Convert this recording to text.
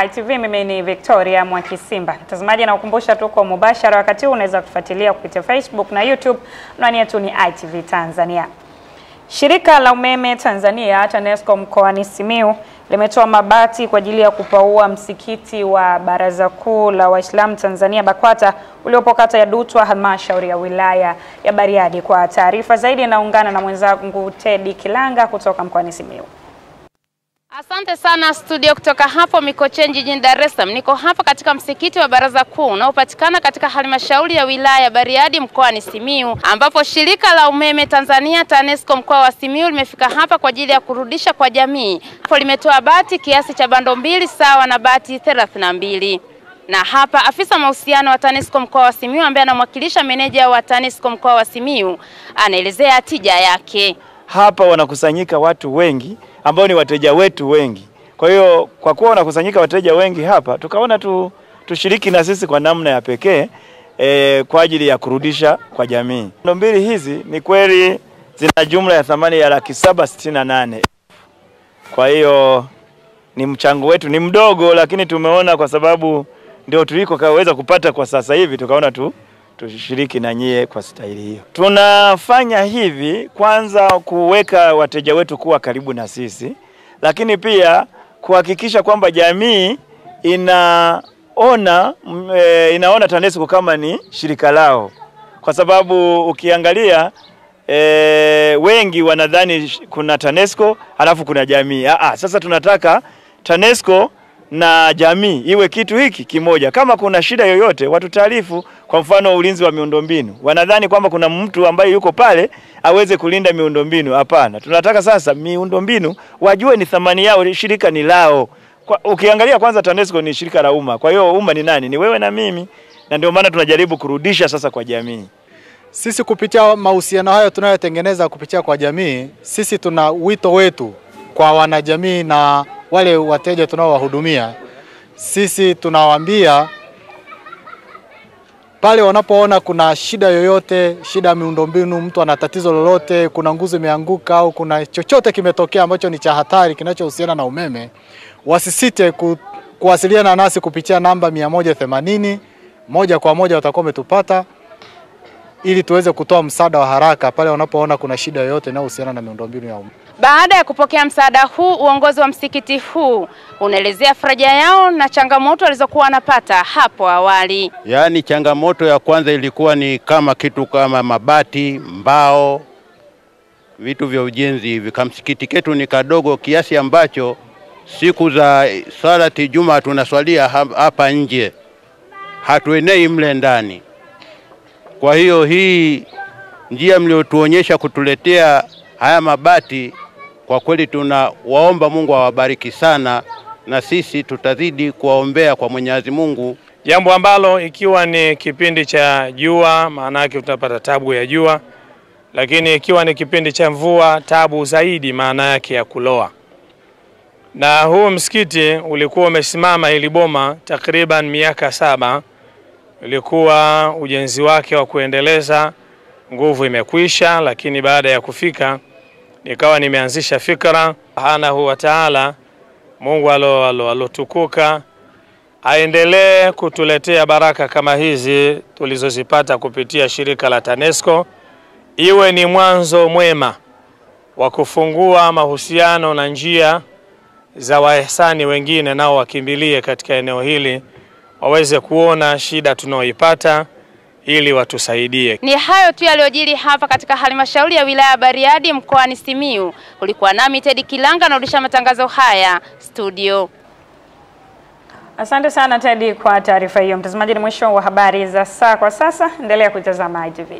ITV, mimi ni Victoria Mwakisimba. Mtazamaji, na ukumbusha tuko mubashara wakati huu, unaweza kufuatilia kupitia Facebook na YouTube. Anwani yetu ni ITV Tanzania. Shirika la umeme Tanzania TANESCO mkoani Simiyu limetoa mabati kwa ajili ya kupaua msikiti wa Baraza Kuu la Waislamu Tanzania BAKWATA uliopo kata ya Dutwa, halmashauri ya wilaya ya Bariadi. Kwa taarifa zaidi naungana na mwenzangu Teddy Kilanga kutoka mkoani Simiyu. Asante sana studio kutoka hapo Mikocheni jijini Dar es Salaam. Niko hapa katika msikiti wa Baraza Kuu unaopatikana katika halmashauri ya wilaya ya Bariadi mkoani Simiyu, ambapo shirika la umeme Tanzania TANESCO mkoa wa Simiyu limefika hapa kwa ajili ya kurudisha kwa jamii. Hapo limetoa bati kiasi cha bando 2 sawa na bati 32. Na hapa afisa mahusiano wa TANESCO mkoa wa Simiyu ambaye anamwakilisha meneja wa TANESCO mkoa wa Simiyu anaelezea tija yake. Hapa wanakusanyika watu wengi ambao ni wateja wetu wengi. Kwa hiyo kwa kuwa wanakusanyika wateja wengi hapa, tukaona tushiriki na sisi kwa namna ya pekee kwa ajili ya kurudisha kwa jamii. Bando mbili hizi ni kweli zina jumla ya thamani ya Laki768. Kwa hiyo ni mchango wetu, ni mdogo, lakini tumeona kwa sababu ndio tulikoweza kupata kwa sasa hivi, tukaona tushiriki na nyie kwa staili hiyo. Tunafanya hivi kwanza kuweka wateja wetu kuwa karibu na sisi, lakini pia kuhakikisha kwamba jamii inaona TANESCO kama ni shirika lao. Kwa sababu ukiangalia wengi wanadhani kuna TANESCO alafu kuna jamii. Sasa tunataka TANESCO na jamii iwe kitu hiki kimoja. Kama kuna shida yoyote watu taarifu, kwa mfano ulinzi wa miundombinu. Wanadhani kwamba kuna mtu ambaye yuko pale aweze kulinda miundombinu. Hapana. Tunataka sasa miundombinu wajue ni thamani yao, shirika ni lao. Ukiangalia kwanza TANESCO ni shirika la umma. Kwa hiyo umma ni nani? Ni wewe na mimi. Na ndio maana tunajaribu kurudisha sasa kwa jamii. Sisi kupitia mahusiano hayo tunayotengeneza kupitia kwa jamii, sisi tuna wito wetu kwa wanajamii na wale wateja tunaowahudumia. Sisi tunawaambia pale wanapoona kuna shida yoyote, shida ya miundombinu, mtu ana tatizo lolote, kuna nguzo imeanguka au kuna chochote kimetokea ambacho ni cha hatari kinachohusiana na umeme, wasisite kuwasiliana nasi kupitia namba 180. Moja kwa moja watakuwa wametupata ili tuweze kutoa msaada wa haraka pale wanapoona kuna shida yoyote inayohusiana na miundombinu ya umeme. Baada ya kupokea msaada huu, uongozi wa msikiti huu unaelezea faraja yao na changamoto walizokuwa wanapata hapo awali. Yaani changamoto ya kwanza ilikuwa ni kitu kama mabati, mbao, vitu vya ujenzi hivi. Msikiti ketu ni kadogo kiasi ambacho siku za salati Juma tunaswalia hapa nje, hatuenei mle ndani. Kwa hiyo hii njia mliotuonyesha kutuletea haya mabati, kwa kweli tunawaomba Mungu awabariki sana, na sisi tutazidi kuwaombea kwa Mwenyezi Mungu. Jambo ambalo ikiwa ni kipindi cha jua, maana yake tutapata tabu ya jua, lakini ikiwa ni kipindi cha mvua, tabu zaidi maana yake ya kuloa. Na huu msikiti ulikuwa umesimama ili boma takriban miaka 7. Ilikuwa ujenzi wake wa kuendeleza, nguvu imekwisha, lakini baada ya kufika nikawa nimeanzisha fikra. Subhanahu wa Ta'ala, Mungu alotukuka aendelee kutuletea baraka kama hizi tulizozipata kupitia shirika la TANESCO, iwe ni mwanzo mwema wa kufungua mahusiano na njia za wahisani wengine nao wakimbilie katika eneo hili, waweze kuona shida tunaoipata ili watusaidie. Ni hayo tu yaliyojiri hapa katika halmashauri ya wilaya ya Bariadi mkoani Simiyu. Ulikuwa nami Teddy Kilanga na urudisha matangazo haya studio. Asante sana Teddy kwa taarifa hiyo. Mtazamaji, ni mwisho wa habari za saa kwa sasa. Endelea kutazama ITV.